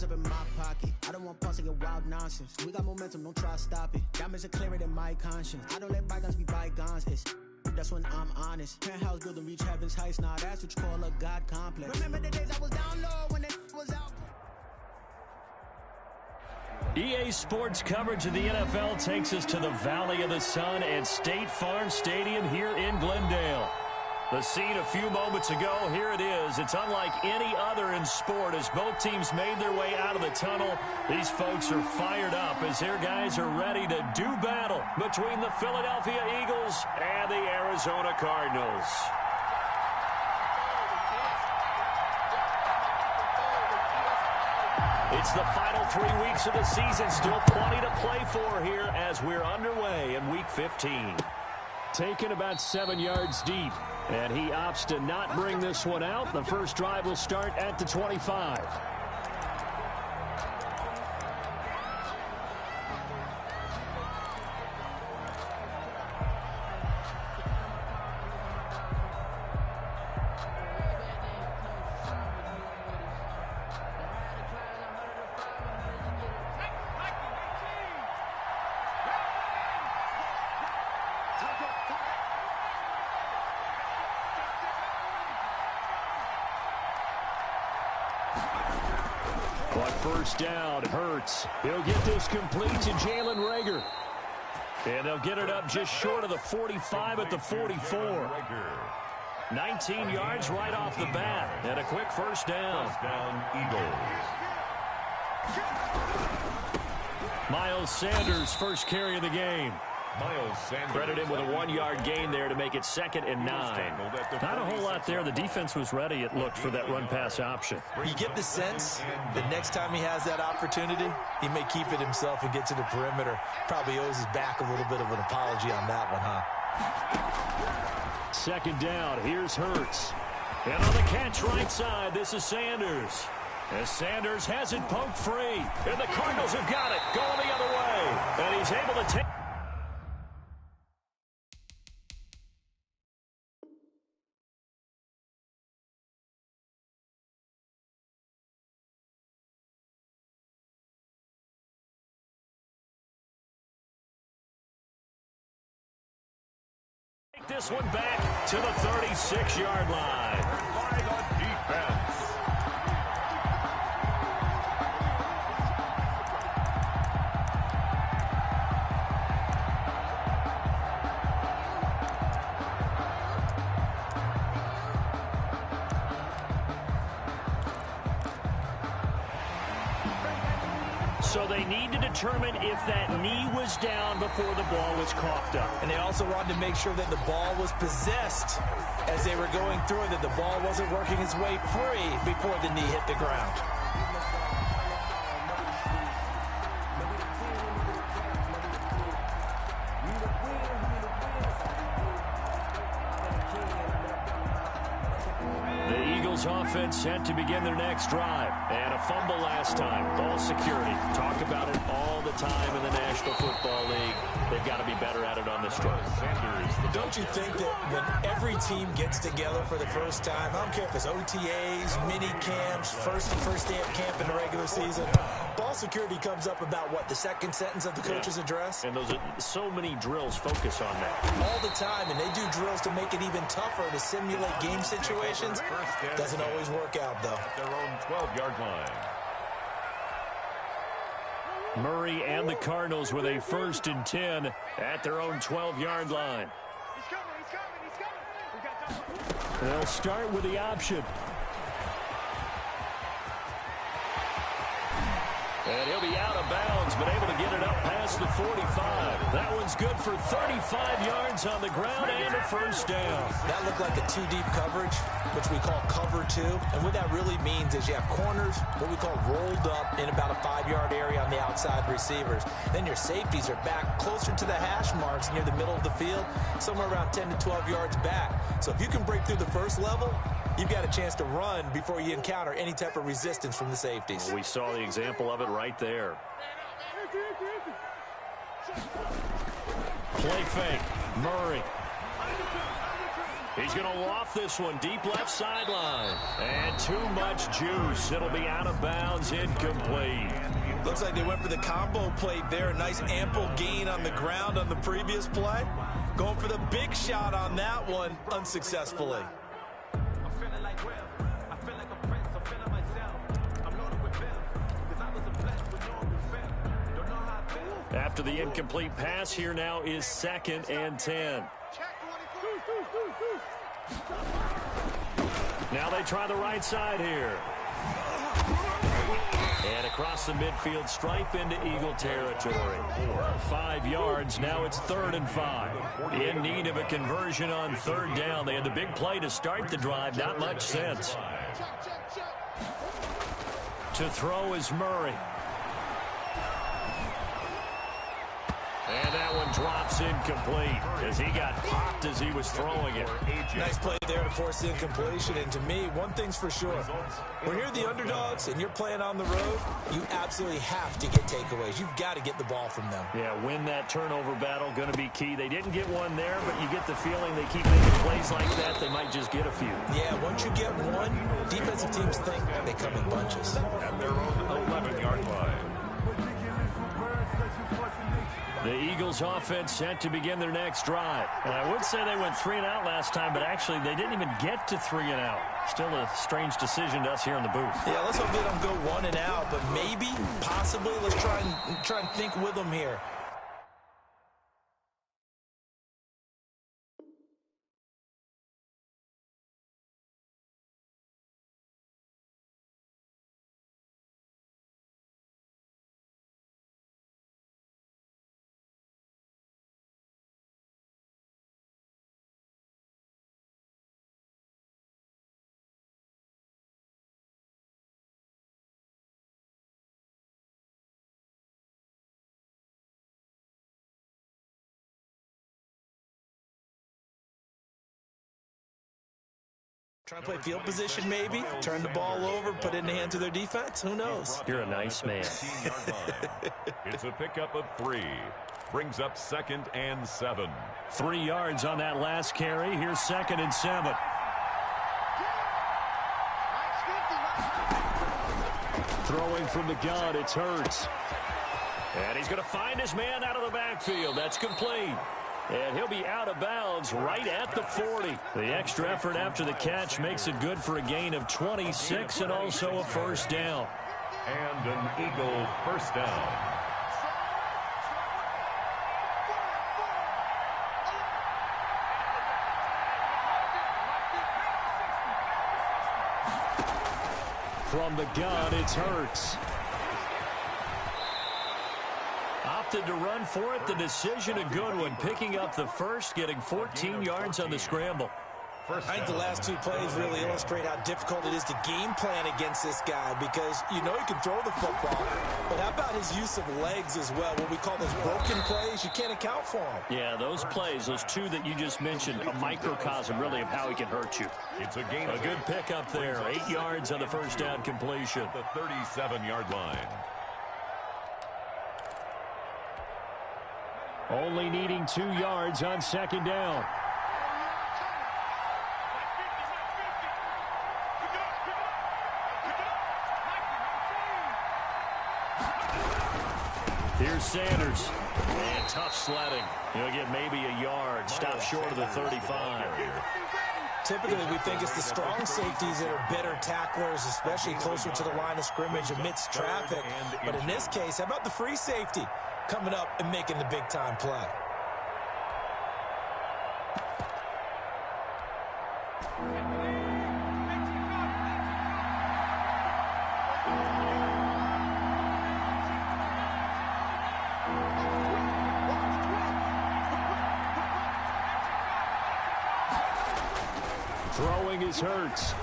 up in my pocket. I don't want pause to get wild nonsense. We got momentum, don't try to stop it. Diamonds are clearer than my conscience. I don't let bygones be bygones. That's when I'm honest. Penthouse building, reach heaven's heights. Now that's what you call a God complex. Remember the days I was down low when it was out. EA Sports coverage of the NFL takes us to the Valley of the Sun and State Farm Stadium here in Glendale. The scene a few moments ago, here it is. It's unlike any other in sport as both teams made their way out of the tunnel. These folks are fired up as their guys are ready to do battle between the Philadelphia Eagles and the Arizona Cardinals. It's the final 3 weeks of the season. Still plenty to play for here as we're underway in Week 15. Taken about 7 yards deep, and he opts to not bring this one out. The first drive will start at the 25. On first down, Hurts. He'll get this complete to Jalen Reagor. And they'll get it up just short of the 45 at the 44. 19 yards right off the bat. And a quick first down. First down, Eagles. Miles Sanders, first carry of the game. Miles Sanders. Credit him with a 1-yard gain there to make it 2nd and 9. Not a whole lot there. The defense was ready, it looked, for that run-pass option. You get the sense that next time he has that opportunity, he may keep it himself and get to the perimeter. Probably owes his back a little bit of an apology on that one, huh? 2nd down. Here's Hurts. And on the catch right side, this is Sanders. As Sanders has it poked free. And the Cardinals have got it going the other way. And he's able to take... this one back to the 36-yard line. Flag on defense. So they need to determine if that knee was down before the ball was coughed up. And they also wanted to make sure that the ball was possessed as they were going through it, that the ball wasn't working its way free before the knee hit the ground. Offense set to begin their next drive. And a fumble last time. Ball security. Talk about it all the time in the National Football League. They've got to be better at it on this drive. Don't you think that when every team gets together for the first time, I don't care if it's OTAs, mini camps, first day of camp in the regular season, ball security comes up about, what, the second sentence of the coach's address? And those are so many drills focus on that. All the time, and they do drills to make it even tougher to simulate game situations. Doesn't always work out, though. At their own 12-yard line. Murray and the Cardinals with a 1st and 10 at their own 12-yard line. They'll start with the option. And he'll be out of bounds, but able to get it up past the 45. That one's good for 35 yards on the ground and a first down. That looked like a two-deep coverage, which we call cover two. And what that really means is you have corners, what we call rolled up in about a 5-yard area on the outside receivers. Then your safeties are back closer to the hash marks near the middle of the field, somewhere around 10 to 12 yards back. So if you can break through the first level, you've got a chance to run before you encounter any type of resistance from the safeties. Well, we saw the example of it right there. Play fake. Murray. He's going to loft this one deep left sideline. And too much juice. It'll be out of bounds, incomplete. Looks like they went for the combo plate there. A nice ample gain on the ground on the previous play. Going for the big shot on that one unsuccessfully. After the incomplete pass, here now is 2nd and 10. Now they try the right side here. And across the midfield stripe into Eagle territory. 5 yards, now it's 3rd and 5. In need of a conversion on 3rd down. They had the big play to start the drive, not much sense. To throw is Murray. And that one drops incomplete as he got popped as he was throwing it. Nice play there to force the incompletion. And to me, one thing's for sure. When you're the underdogs and you're playing on the road, you absolutely have to get takeaways. You've got to get the ball from them. Yeah, win that turnover battle, going to be key. They didn't get one there, but you get the feeling they keep making plays like that, they might just get a few. Yeah, once you get one, defensive teams think they come in bunches. At their own 11-yard line. The Eagles offense set to begin their next drive. And I would say they went 3 and out last time, but actually they didn't even get to 3 and out. Still a strange decision to us here in the booth. Yeah, let's hope they don't go 1 and out, but maybe, possibly, let's try and think with them here. Trying to play field position maybe, turn the ball over, put it in the hands of their defense. Who knows? You're a nice man. It's a pickup of 3. Brings up 2nd and 7. 3 yards on that last carry. Here's 2nd and 7. Throwing from the gun, it's Hurts. And he's going to find his man out of the backfield. That's complete. And he'll be out of bounds right at the 40. The extra effort after the catch makes it good for a gain of 26 and also a first down. And an Eagle first down. From the gun, it's Hurts. Opted to run for it. The decision a good one. Picking up the first, getting 14 yards on the scramble. I think the last 2 plays really illustrate how difficult it is to game plan against this guy because you know he can throw the football, but how about his use of legs as well? What we call those broken plays, you can't account for them. Yeah, those plays, those 2 that you just mentioned, a microcosm really of how he can hurt you. It's a gain. A good pickup there. 8 yards on the first down completion. The 37-yard line. Only needing 2 yards on 2nd down. Here's Sanders. And tough sledding. He'll get maybe a yard. Stop short of the 35. Typically, we think it's the strong safeties that are better tacklers, especially closer to the line of scrimmage amidst traffic. But in this case, how about the free safety coming up and making the big-time play? Throwing is Hurts.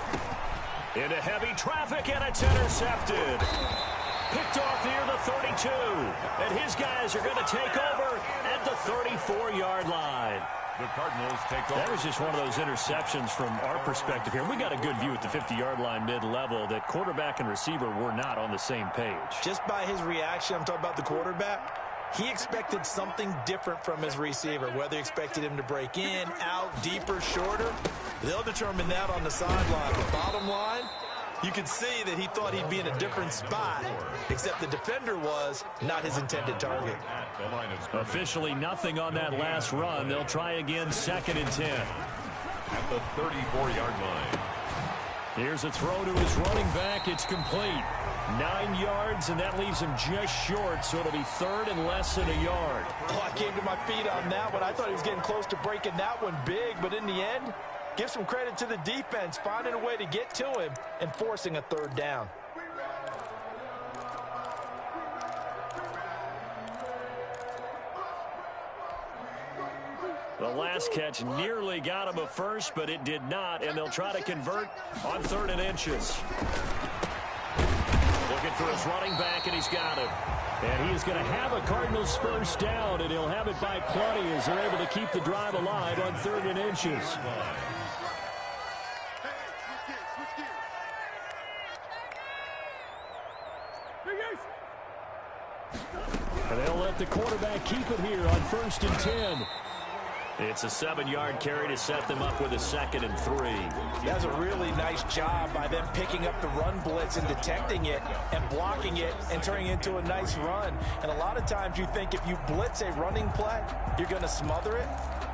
Into heavy traffic, and it's intercepted. Picked off near the 32. And his guys are going to take over at the 34-yard line. The Cardinals take over. That was just one of those interceptions from our perspective here. We got a good view at the 50-yard line mid-level that quarterback and receiver were not on the same page. Just by his reaction, I'm talking about the quarterback, He expected something different from his receiver, whether he expected him to break in, out, deeper, shorter. They'll determine that on the sideline. But bottom line, you could see that he thought he'd be in a different spot, except the defender was not his intended target. Officially nothing on that last run. They'll try again, 2nd and 10. At the 34-yard line. Here's a throw to his running back. It's complete. 9 yards, and that leaves him just short, so it'll be 3rd and less than a yard. Oh, I came to my feet on that one. I thought he was getting close to breaking that one big, but in the end, give some credit to the defense, finding a way to get to him and forcing a 3rd down. The last catch nearly got him a first, but it did not, and they'll try to convert on 3rd and inches. Looking for his running back, and he's got it. And he is going to have a Cardinals first down, and he'll have it by plenty as they're able to keep the drive alive on 3rd and inches. And they'll let the quarterback keep it here on 1st and 10. It's a 7-yard carry to set them up with a 2nd and 3. That's a really nice job by them picking up the run blitz and detecting it and blocking it and turning it into a nice run. And a lot of times you think if you blitz a running play, you're going to smother it.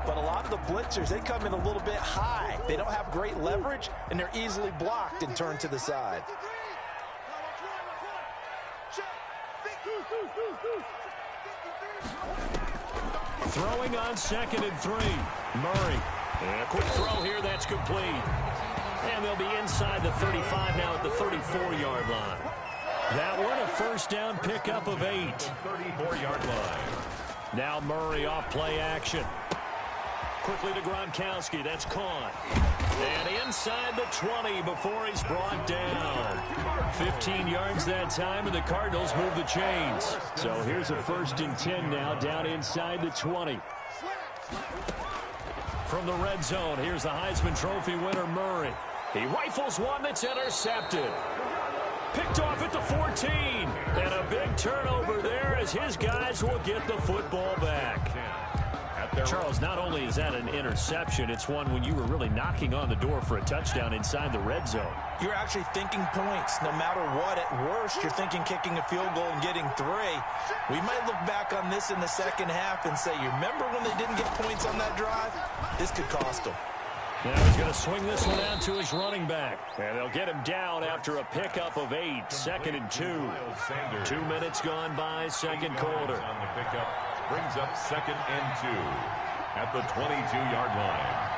But a lot of the blitzers, they come in a little bit high. They don't have great leverage, and they're easily blocked and turned to the side. Throwing on 2nd and 3. Murray. And a quick throw here that's complete. And they'll be inside the 35 now at the 34-yard line. That one a first down pickup of 8. 34-yard line. Now Murray off play action. Quickly to Gronkowski. That's caught. And inside the 20 before he's brought down. 15 yards that time, and the Cardinals move the chains. So here's a 1st and 10 now, down inside the 20. From the red zone, here's the Heisman Trophy winner, Murray. He rifles one that's intercepted. Picked off at the 14. And a big turnover there as his guys will get the football back. Charles, not only is that an interception, it's one when you were really knocking on the door for a touchdown inside the red zone. You're actually thinking points. No matter what, at worst, you're thinking kicking a field goal and getting 3. We might look back on this in the second half and say, you remember when they didn't get points on that drive? This could cost them. Now he's going to swing this one out to his running back. And they'll get him down after a pickup of 8. 2nd and 2. 2 minutes gone by, second quarter. On the pickup brings up 2nd and 2 at the 22-yard line.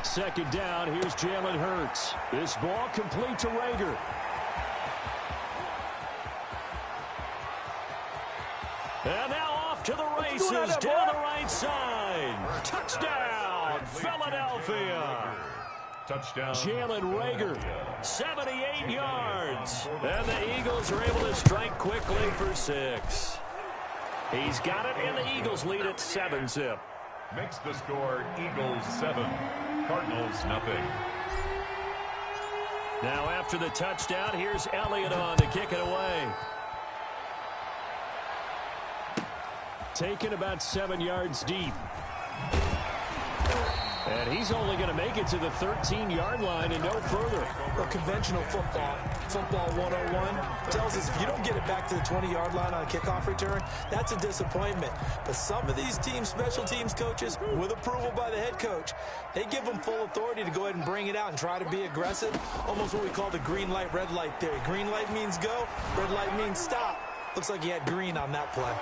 Second down, here's Jalen Hurts. This ball complete to Rager. And now off to the races down the right side. Touchdown, Philadelphia. Touchdown, Jalen Rager, 78 yards. And the Eagles are able to strike quickly for 6. He's got it, and the Eagles lead at 7-zip. Makes the score Eagles 7, Cardinals nothing. Now after the touchdown, here's Elliott on to kick it away. Taken about 7 yards deep. And he's only going to make it to the 13-yard line and no further. Well, conventional football 101, tells us if you don't get it back to the 20-yard line on a kickoff return, that's a disappointment. But some of these teams, special teams coaches, with approval by the head coach, they give them full authority to go ahead and bring it out and try to be aggressive. Almost what we call the green light, red light theory. Green light means go, red light means stop. Looks like he had green on that play.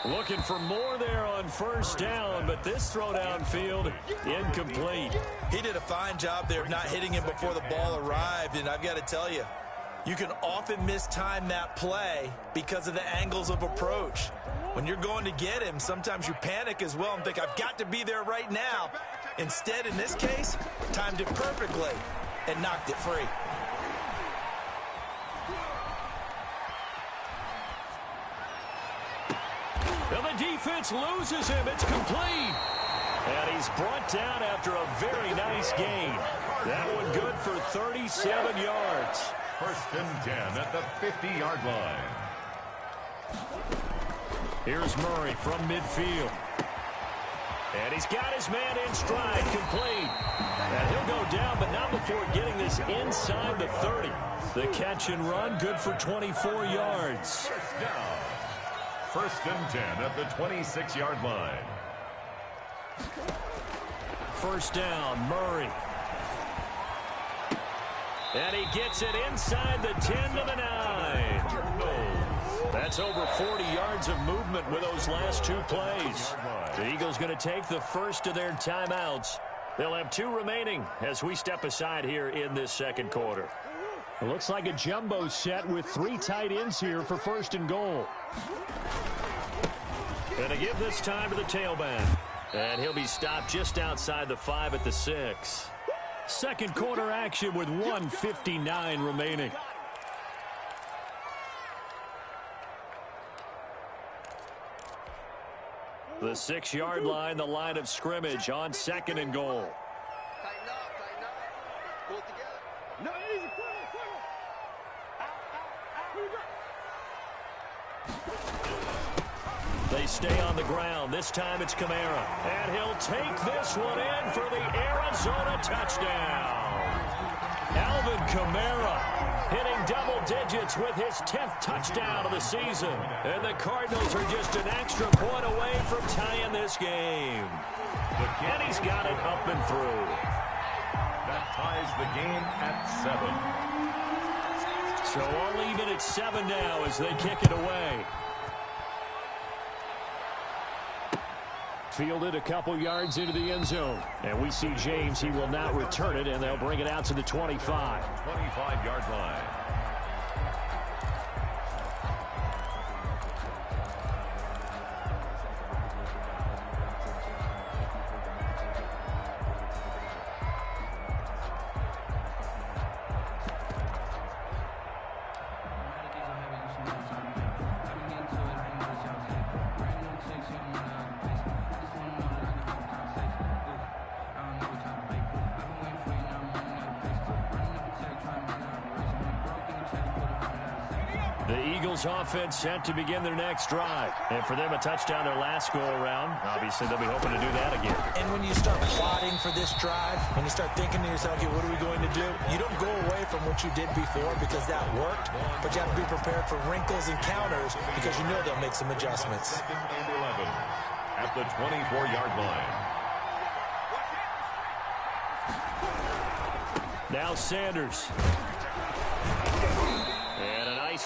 Looking for more there on first down, but this throw downfield incomplete. He did a fine job there of not hitting him before the ball arrived, and I've got to tell you, you can often mistime that play because of the angles of approach. When you're going to get him, sometimes you panic as well and think, I've got to be there right now. Instead, in this case, timed it perfectly and knocked it free. And the defense loses him. It's complete. And he's brought down after a very nice gain. That one good for 37 yards. First and 10 at the 50-yard line. Here's Murray from midfield. And he's got his man in stride, complete. And he'll go down, but not before getting this inside the 30. The catch and run, good for 24 yards. First down. First and 10 at the 26-yard line. First down, Murray. And he gets it inside the 10 to the 9. That's over 40 yards of movement with those last two plays. The Eagles going to take the first of their timeouts. They'll have 2 remaining as we step aside here in this second quarter. It looks like a jumbo set with 3 tight ends here for first and goal. Going to give this time to the tailback. And he'll be stopped just outside the 5 at the 6. Second quarter action with 1:59 remaining. The 6-yard line, the line of scrimmage on second and goal. Tighten up, pull it together. No, easy, They stay on the ground. This time it's Kamara. And he'll take this one in for the Arizona touchdown. Alvin Kamara hitting double digits with his 10th touchdown of the season. And the Cardinals are just an extra point away from tying this game. And he's got it up and through. That ties the game at 7. So all even at 7 now as they kick it away. Fielded a couple yards into the end zone. And we see James. He will not return it, and they'll bring it out to the 25. 25-yard line. Offense set to begin their next drive. And for them, a touchdown their last go-around. Obviously, they'll be hoping to do that again. And when you start plotting for this drive, when you start thinking to yourself, okay, what are we going to do? You don't go away from what you did before because that worked, but you have to be prepared for wrinkles and counters because you know they'll make some adjustments. Second and 11 at the 24-yard line. Now Sanders.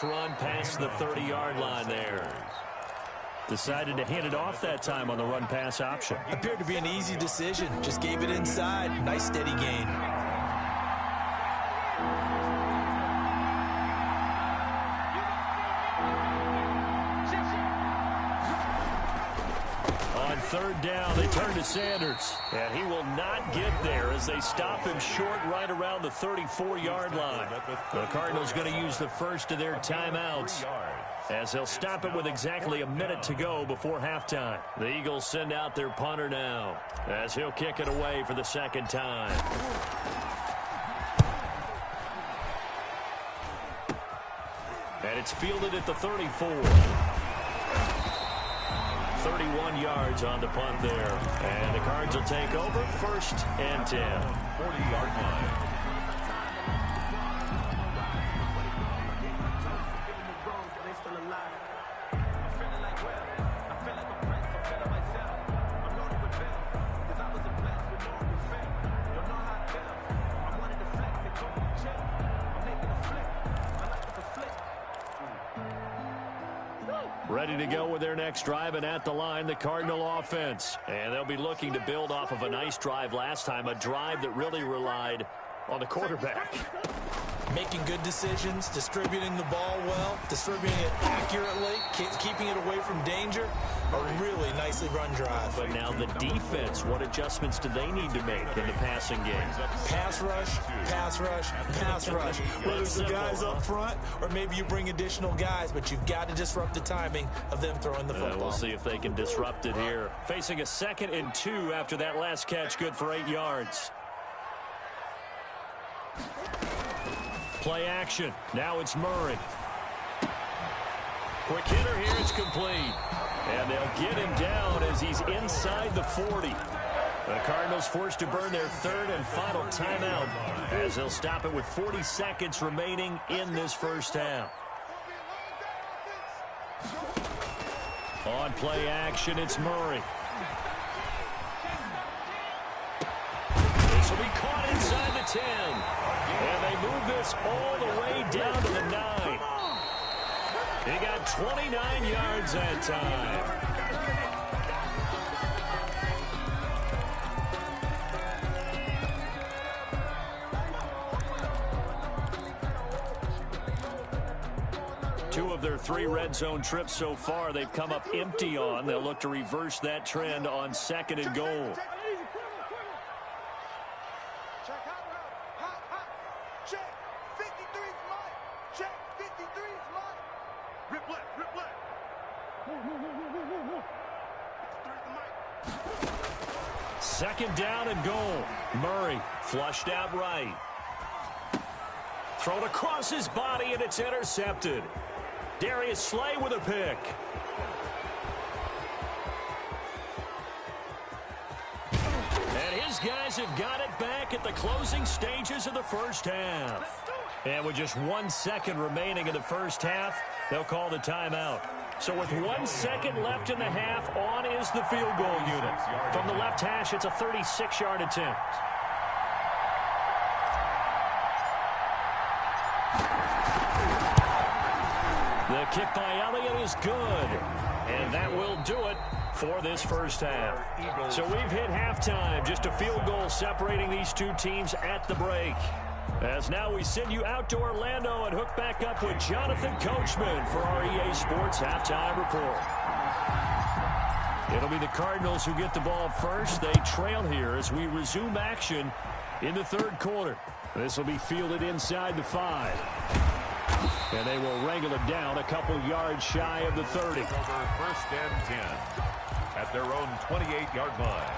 Run past the 30-yard line there. Decided to hand it off that time on the run-pass option. Appeared to be an easy decision. Just gave it inside. Nice steady gain. Third down, they turn to Sanders. And he will not get there as they stop him short right around the 34-yard line. The Cardinals going to use the first of their timeouts as they'll stop it with exactly a minute to go before halftime. The Eagles send out their punter now as he'll kick it away for the second time. And it's fielded at the 34. 31 yards on the punt there. And the Cards will take over first and 10. 40-yard line. Ready to go with their next drive, and at the line, the Cardinal offense. And they'll be looking to build off of a nice drive last time, a drive that really relied on the quarterback. Making good decisions, distributing the ball well, distributing it accurately, keeping it away from danger. A really nicely run drive. But now the defense, what adjustments do they need to make in the passing game? Pass rush, pass rush, pass rush. Whether it's the guys up front or maybe you bring additional guys, but you've got to disrupt the timing of them throwing the football. We'll see if they can disrupt it here. Facing a 2nd and 2 after that last catch, good for 8 yards. Play action. Now it's Murray. Quick hitter here. It's complete. And they'll get him down as he's inside the 40. The Cardinals forced to burn their third and final timeout as they'll stop it with 40 seconds remaining in this first half. On play action, it's Murray. This will be caught inside the 10. And they move this all the way down to the 9. He got 29 yards that time. Two of their 3 red zone trips so far, they've come up empty on. They'll look to reverse that trend on 2nd and goal. Second down and goal. Murray flushed out right. Thrown across his body, and it's intercepted. Darius Slay with a pick. And his guys have got it back at the closing stages of the first half. And with just 1 second remaining in the first half, they'll call the timeout. So with 1 second left in the half, on is the field goal unit. From the left hash, it's a 36-yard attempt. The kick by Elliott is good. And that will do it for this first half. So we've hit halftime. Just a field goal separating these two teams at the break. As now we send you out to Orlando and hook back up with Jonathan Coachman for our EA Sports Halftime Report. It'll be the Cardinals who get the ball first. They trail here as we resume action in the third quarter. This will be fielded inside the 5. And they will wrangle it down a couple yards shy of the 30. Over 1st and 10 at their own 28-yard line.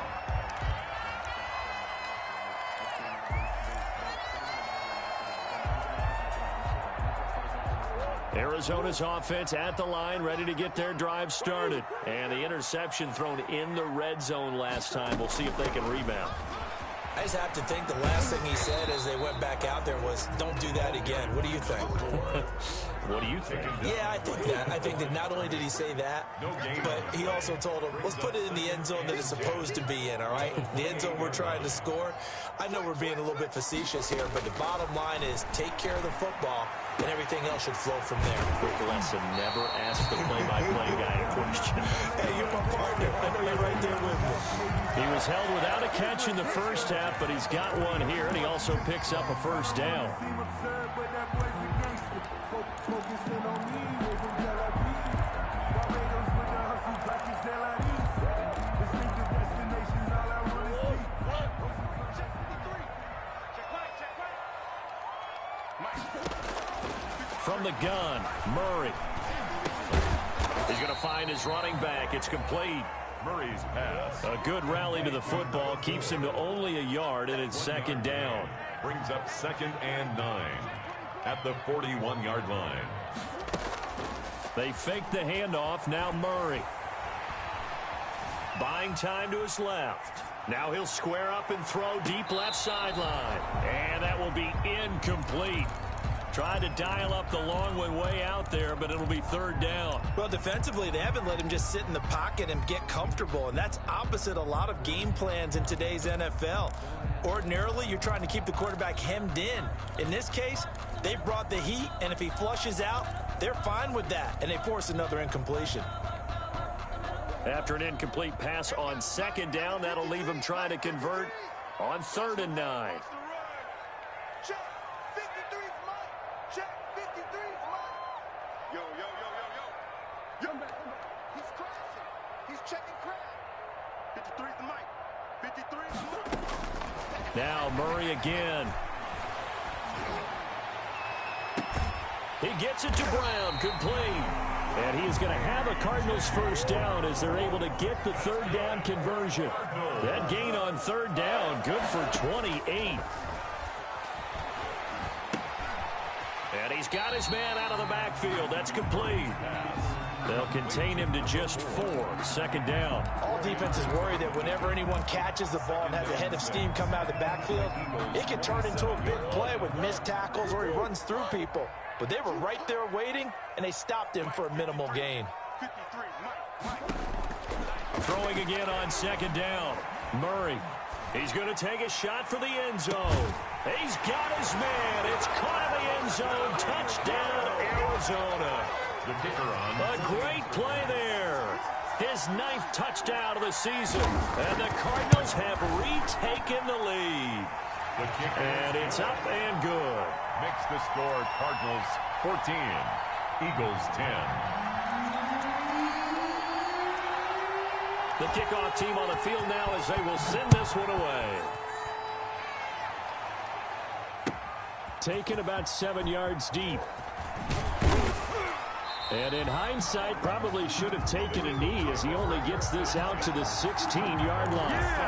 Arizona's offense at the line, ready to get their drive started. And the interception thrown in the red zone last time. We'll see if they can rebound. I just have to think the last thing he said as they went back out there was, don't do that again. What do you think? What do you think? Yeah, I think that. I think that not only did he say that, but he also told him, let's put it in the end zone that it's supposed to be in, all right? The end zone we're trying to score. I know we're being a little bit facetious here, but the bottom line is take care of the football, and everything else should flow from there. Quick lesson, never ask the play-by-play guy a question. Hey, you're my partner. I know you're right there with me. He was held without a catch in the first half, but he's got one here, and he also picks up a first down. From the gun, Murray. He's going to find his running back. It's complete. Murray's pass. A good rally to the football keeps him to only a yard, and it's second down. Brings up 2nd and 9 at the 41-yard line. They fake the handoff. Now Murray. Buying time to his left. Now he'll square up and throw deep left sideline. And that will be incomplete. Tried to dial up the long way out there, but it'll be third down. Well, defensively, they haven't let him just sit in the pocket and get comfortable, and that's opposite a lot of game plans in today's NFL. Ordinarily, you're trying to keep the quarterback hemmed in. In this case, they brought the heat, and if he flushes out, they're fine with that, and they force another incompletion. After an incomplete pass on second down, that'll leave him trying to convert on 3rd and 9. Now Murray again. He gets it to Brown, complete. And he is going to have a Cardinals first down as they're able to get the third down conversion. That gain on third down, good for 28. And he's got his man out of the backfield. That's complete. They'll contain him to just 4. 2nd down. All defenses worry that whenever anyone catches the ball and has a head of steam come out of the backfield, it can turn into a big play with missed tackles or he runs through people. But they were right there waiting, and they stopped him for a minimal gain. Throwing again on 2nd down. Murray. He's going to take a shot for the end zone. He's got his man. It's caught in the end zone. Touchdown, Arizona. The kicker on. A great play there. His 9th touchdown of the season. And the Cardinals have retaken the lead. The kicker. And it's up and good. Makes the score Cardinals 14, Eagles 10. The kickoff team on the field now as they will send this one away. Taken about 7 yards deep. And in hindsight, probably should have taken a knee as he only gets this out to the 16-yard line.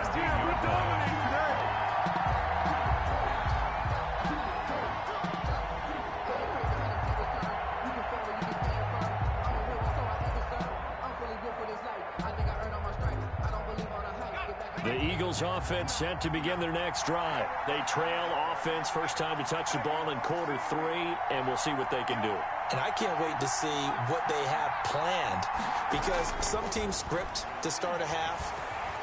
The Eagles offense set to begin their next drive. They trail offense, first time to touch the ball in quarter 3, and we'll see what they can do. And I can't wait to see what they have planned, because some teams script to start a half.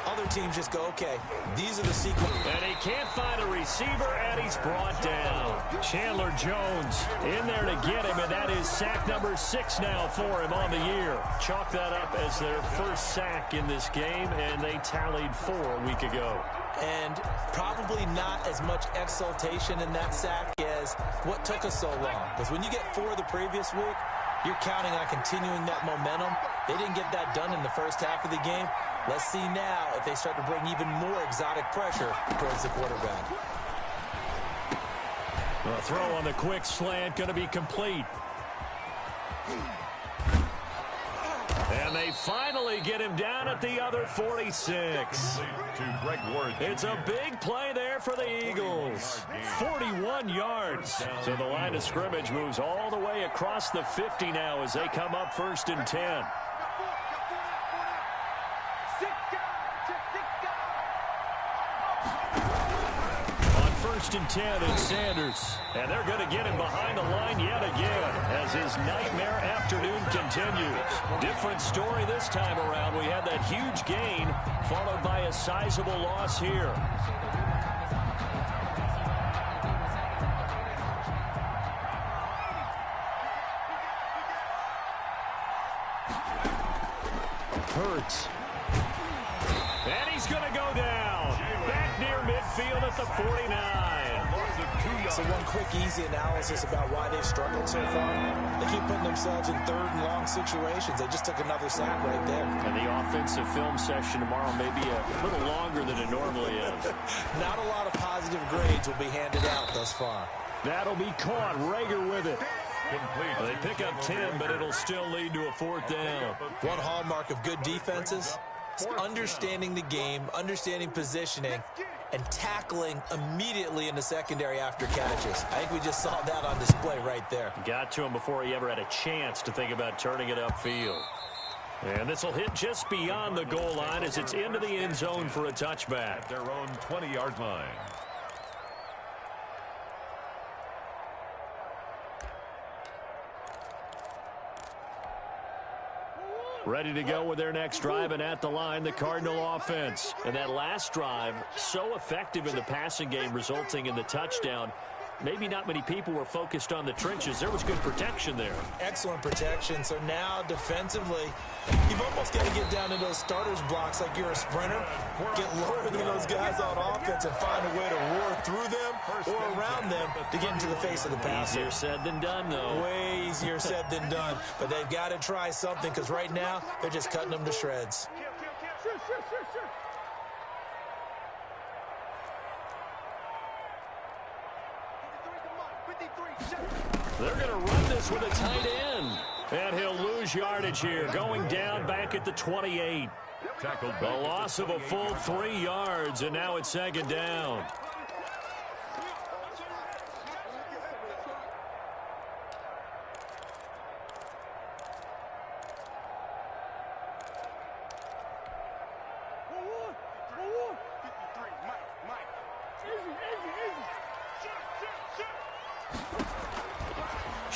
Other teams just go, okay, these are the sequences. And he can't find a receiver, and he's brought down. Chandler Jones in there to get him, and that is sack number 6 now for him on the year. Chalk that up as their first sack in this game, and they tallied 4 a week ago. And probably not as much exultation in that sack as what took us so long. Because when you get 4 the previous week, you're counting on continuing that momentum. They didn't get that done in the first half of the game. Let's see now if they start to bring even more exotic pressure towards the quarterback. The throw on the quick slant going to be complete. And they finally get him down at the other 46. To Greg Ward. It's a big play there for the Eagles. 41 yards. So the line of scrimmage moves all the way across the 50 now as they come up 1st and 10. On 1st and 10, it's Sanders. And they're going to get him behind the line yet again as his nightmare afternoon continues. Different story this time around. We had that huge gain followed by a sizable loss here. Hurts. And he's going to go down. Back near midfield at the 49. So one quick, easy analysis about why they've struggled so far. They keep putting themselves in 3rd and long situations. They just took another sack right there. And the offensive film session tomorrow may be a little longer than it normally is. Not a lot of positive grades will be handed out thus far. That'll be caught. Rager with it. Complete. They pick up 10, but it'll still lead to a 4th down. One hallmark of good defenses is understanding the game, understanding positioning, and tackling immediately in the secondary after catches. I think we just saw that on display right there. Got to him before he ever had a chance to think about turning it upfield. And this will hit just beyond the goal line as it's into the end zone for a touchback. Their own 20-yard line. Ready to go with their next drive, and at the line, the Cardinal offense. And that last drive, so effective in the passing game, resulting in the touchdown. Maybe not many people were focused on the trenches. There was good protection there. Excellent protection. So now defensively, you've almost got to get down to those starters blocks like you're a sprinter. Get lower than those guys on offense and find a way to roar through them or around them to get into the face of the passer. Easier said than done, though. Way easier said than done. But they've got to try something because right now they're just cutting them to shreds. They're going to run this with a tight end. And he'll lose yardage here, going down back at the 28. A loss of a full 3 yards, and now it's 2nd down.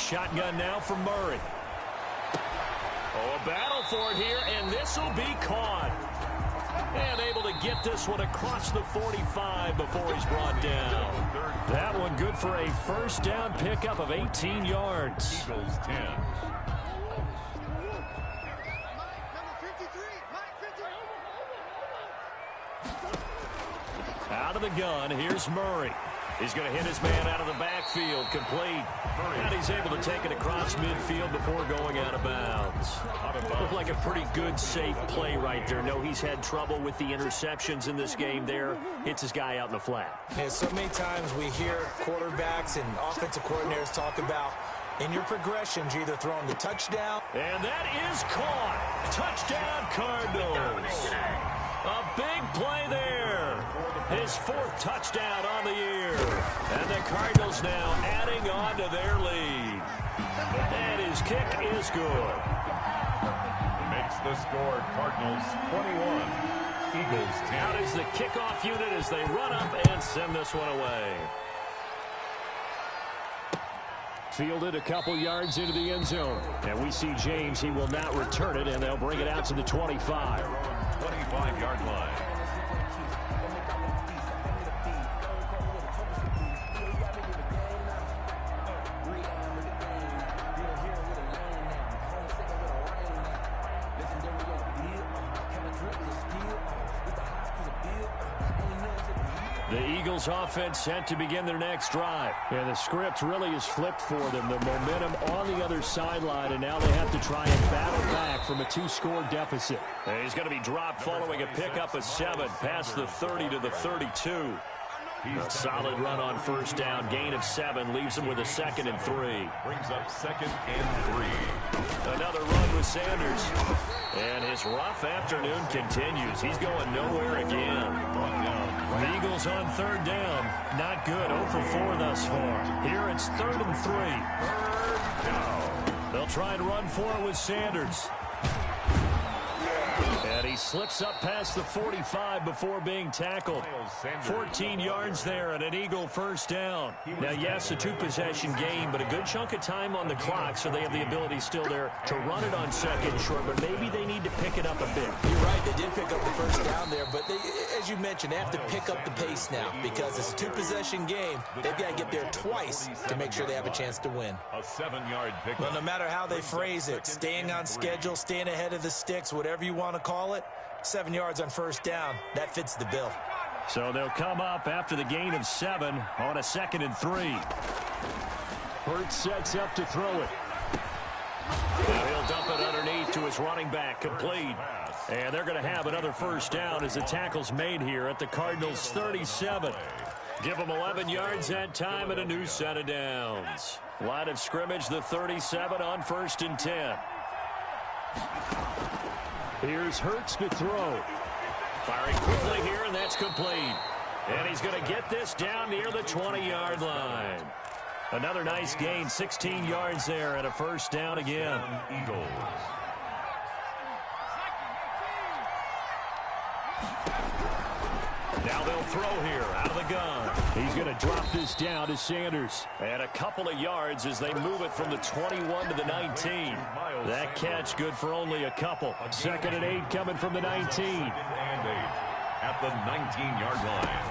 shotgun now for Murray. Oh, a battle for it here, and this will be caught. And able to get this one across the 45 before he's brought down. That one good for a first down pickup of 18 yards. Eagles 10. Out of the gun, here's Murray. He's going to hit his man out of the backfield, complete. And he's able to take it across midfield before going out of bounds. Looked like a pretty good, safe play right there. No, he's had trouble with the interceptions in this game there. Hits his guy out in the flat. Yeah, so many times we hear quarterbacks and offensive coordinators talk about in your progressions, you're either throwing the touchdown. And that is caught. Touchdown, Cardinals. A big play there. His fourth touchdown on the year. And the Cardinals now adding on to their lead. And his kick is good. Makes the score Cardinals 21, Eagles 10. Out is the kickoff unit as they run up and send this one away. Fielded a couple yards into the end zone. And we see James. He will not return it, and they'll bring it out to the 25. 25-yard line. The Eagles offense set to begin their next drive. And the script really is flipped for them. The momentum on the other sideline, and now they have to try and battle back from a 2-score deficit. And he's going to be dropped following a pickup of 7 past the 30 to the 32. A solid run on first down. Gain of 7 leaves him with a 2nd and 3. Brings up 2nd and 3. Another run with Sanders. And his rough afternoon continues. He's going nowhere again. The Eagles on 3rd down. Not good. 0 for 4 thus far. Here it's 3rd and 3. They'll try and run for it with Sanders. And he slips up past the 45 before being tackled. 14 yards there and an Eagle first down. Now, yes, a 2-possession game, but a good chunk of time on the clock, so they have the ability still there to run it on 2nd short, but maybe they need to pick it up a bit. You're right, they did pick up the first down there, but they, as you mentioned, they have to pick up the pace now because it's a 2-possession game. They've got to get there twice to make sure they have a chance to win. A 7-yard pickup. Well, no matter how they phrase it, staying on schedule, staying ahead of the sticks, whatever you want to call it, 7 yards on first down, that fits the bill. So they'll come up after the gain of 7 on a 2nd and 3. Hurts sets up to throw it. Now he'll dump it underneath to his running back, complete. And they're going to have another first down as the tackle's made here at the Cardinals' 37. Give them 11 yards that time and a new set of downs. Line of scrimmage, the 37 on 1st and 10. Here's Hurts to throw. Firing quickly here, and that's complete. And he's going to get this down near the 20-yard line. Another nice gain, 16 yards there, and a first down again. Eagles. Now they'll throw here out of the gun. He's going to drop this down to Sanders. And a couple of yards as they move it from the 21 to the 19. That catch good for only a couple. 2nd and 8 coming from the 19. 2nd and 8 at the 19-yard line.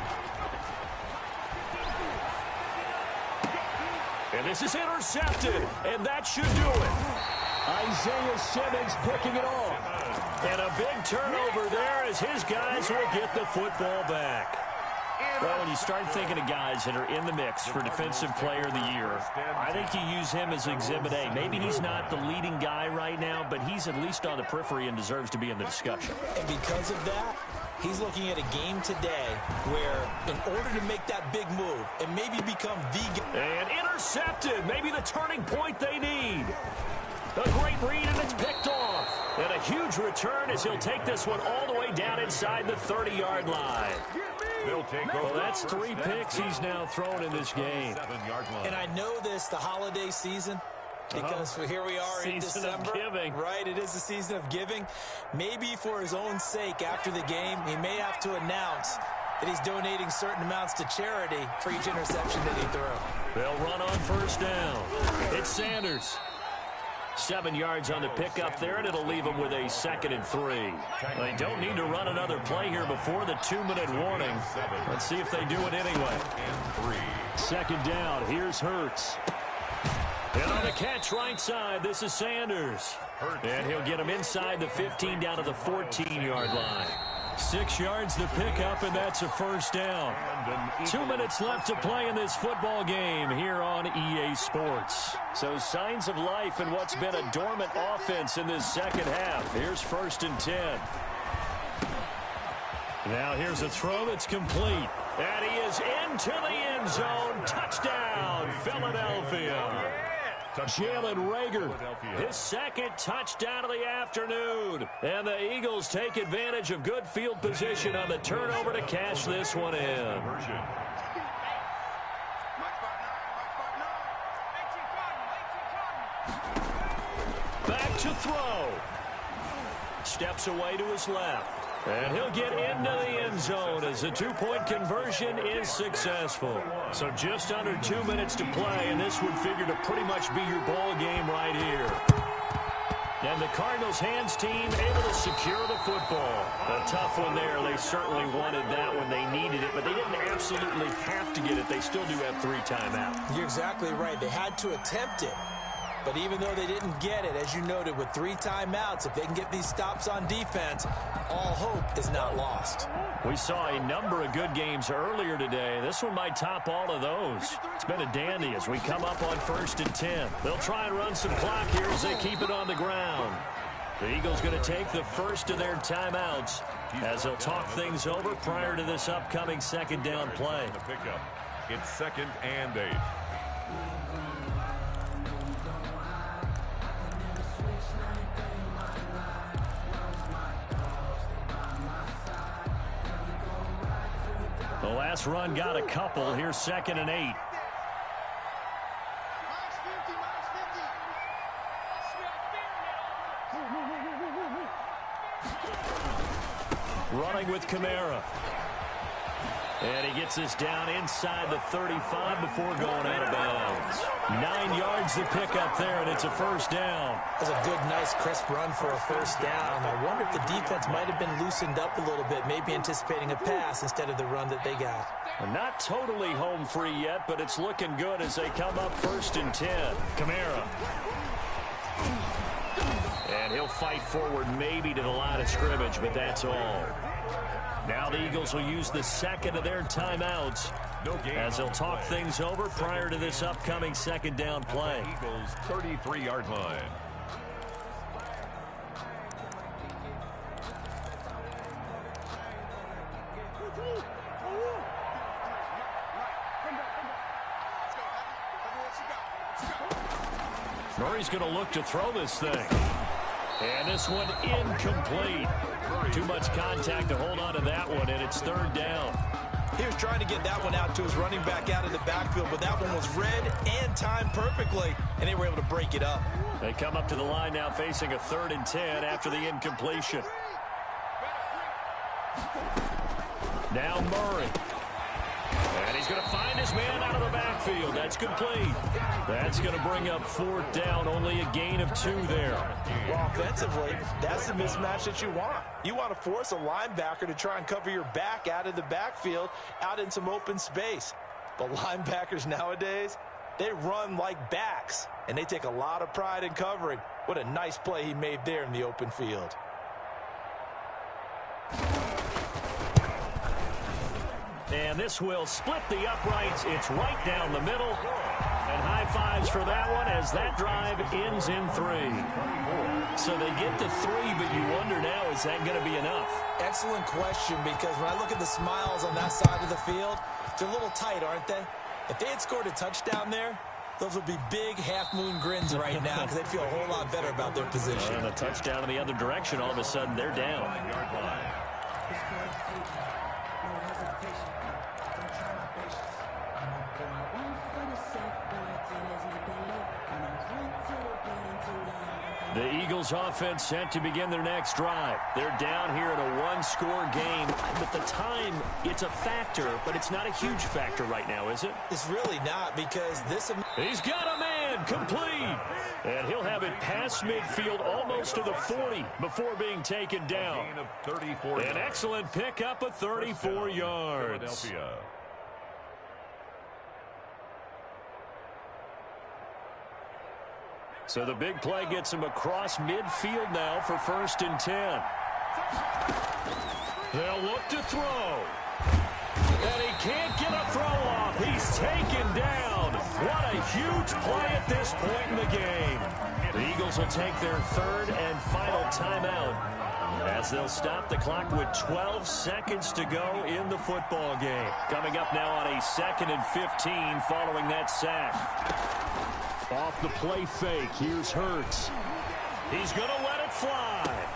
And this is intercepted, and that should do it. Isaiah Simmons picking it off. And a big turnover there as his guys will get the football back. Well, when you start thinking of guys that are in the mix for Defensive Player of the Year, I think you use him as Exhibit A. Maybe he's not the leading guy right now, but he's at least on the periphery and deserves to be in the discussion. And because of that, he's looking at a game today where in order to make that big move and maybe become the guy. And intercepted, maybe the turning point they need. A great read, and it's picked off. And a huge return as he'll take this one all the way down inside the 30-yard line. They'll take over. Well, that's 3 picks he's now thrown in this game. 7-yard line. And I know this, the holiday season, because here we are in December. Season of giving. Right, it is the season of giving. Maybe for his own sake after the game, he may have to announce and he's donating certain amounts to charity for each interception that he throws. They'll run on first down. It's Sanders. 7 yards on the pickup there, and it'll leave them with a 2nd and 3. They don't need to run another play here before the 2-minute warning. Let's see if they do it anyway. 2nd down. Here's Hurts. And on the catch right side, this is Sanders. And he'll get him inside the 15 down to the 14-yard line. 6 yards the pickup, and that's a first down. 2 minutes left to play in this football game here on EA Sports. So signs of life in what's been a dormant offense in this second half. Here's 1st and 10. Now here's a throw that's complete. And he is into the end zone. Touchdown, Philadelphia. Jalen Reagor, his 2nd touchdown of the afternoon. And the Eagles take advantage of good field position on the turnover to cash this one in. Back to throw. Steps away to his left. And he'll get into the end zone as the 2-point conversion is successful. So just under 2 minutes to play, and this would figure to pretty much be your ball game right here. And the Cardinals' hands team able to secure the football. A tough one there. They certainly wanted that when they needed it, but they didn't absolutely have to get it. They still do have 3 timeouts. You're exactly right. They had to attempt it. But even though they didn't get it, as you noted, with 3 timeouts, if they can get these stops on defense, all hope is not lost. We saw a number of good games earlier today. This one might top all of those. It's been a dandy as we come up on 1st and 10. They'll try and run some clock here as they keep it on the ground. The Eagles going to take the first of their timeouts as they'll talk things over prior to this upcoming 2nd down play. It's 2nd and 8. The last run got a couple. Here's 2nd and 8. Running with Kamara. And he gets this down inside the 35 before going out of bounds. 9 yards to pick up there, and it's a first down. That's a good, nice, crisp run for a first down. I wonder if the defense might have been loosened up a little bit, maybe anticipating a pass instead of the run that they got. And not totally home free yet, but it's looking good as they come up 1st and 10. Kamara. And he'll fight forward maybe to the line of scrimmage, but that's all. Now the Eagles will use the 2nd of their timeouts as they'll talk things over prior to this upcoming 2nd down play. Eagles 33-yard line. Murray's going to look to throw this thing. And this one incomplete. Too much contact to hold on to that one, and it's 3rd down. He was trying to get that one out to his running back out of the backfield, but that one was read and timed perfectly, and they were able to break it up. They come up to the line now facing a 3rd and 10 after the incompletion. Now Murray. And he's going to find his man out of the backfield. That's complete. That's going to bring up 4th down. Only a gain of 2 there. Well, offensively, that's the mismatch that you want. You want to force a linebacker to try and cover your back out of the backfield, out in some open space. But linebackers nowadays, they run like backs, and they take a lot of pride in covering. What a nice play he made there in the open field. And this will split the uprights. It's right down the middle. And high fives for that one as that drive ends in 3. So they get to 3, but you wonder now, is that going to be enough? Excellent question, because when I look at the smiles on that side of the field, they're a little tight, aren't they? If they had scored a touchdown there, those would be big half-moon grins right now because they'd feel a whole lot better about their position. And a touchdown in the other direction, all of a sudden they're down. The Eagles offense set to begin their next drive. They're down here in a one-score game. But the time, it's a factor, but it's not a huge factor right now, is it? It's really not, because this... He's got a man complete. And he'll have it past midfield almost to the 40 before being taken down. An excellent pickup of 34 yards. So the big play gets him across midfield now for 1st and 10. They'll look to throw. And he can't get a throw off. He's taken down. What a huge play at this point in the game. The Eagles will take their 3rd and final timeout as they'll stop the clock with 12 seconds to go in the football game. Coming up now on a 2nd and 15 following that sack. Off the play fake, here's Hurts. He's going to let it fly.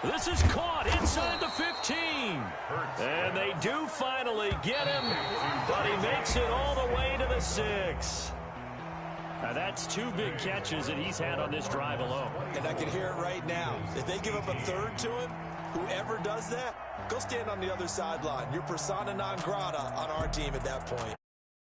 This is caught inside the 15. And they do finally get him, but he makes it all the way to the 6. Now that's 2 big catches that he's had on this drive alone. And I can hear it right now. If they give up a 3rd to him, whoever does that, go stand on the other sideline. You're persona non grata on our team at that point.